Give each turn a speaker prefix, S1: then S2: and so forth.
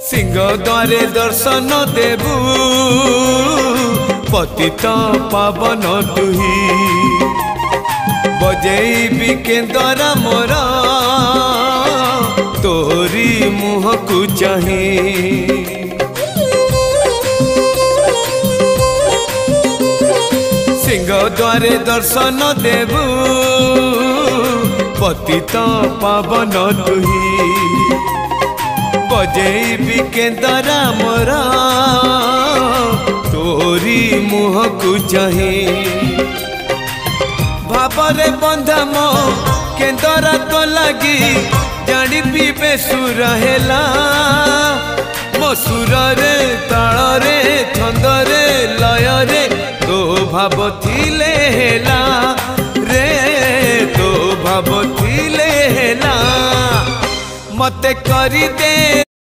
S1: सिंह द्वारे दर्शन देबू पतित पावन तुही बजेबी केंद्र मोर तोरी मुह को चाही सिंह द्वारे दर्शन देबू पतित पावन तुही बजेबी केंद्र मोर तोरी मुह को चाही भावरे बंधा मो केंद्र तो लगी जानी पीबे सुर हेला मो सुर रे ताल रे छंद रे लय रे तो भाव थिले हेला रे तो भाव थिले हेला मते करी दे।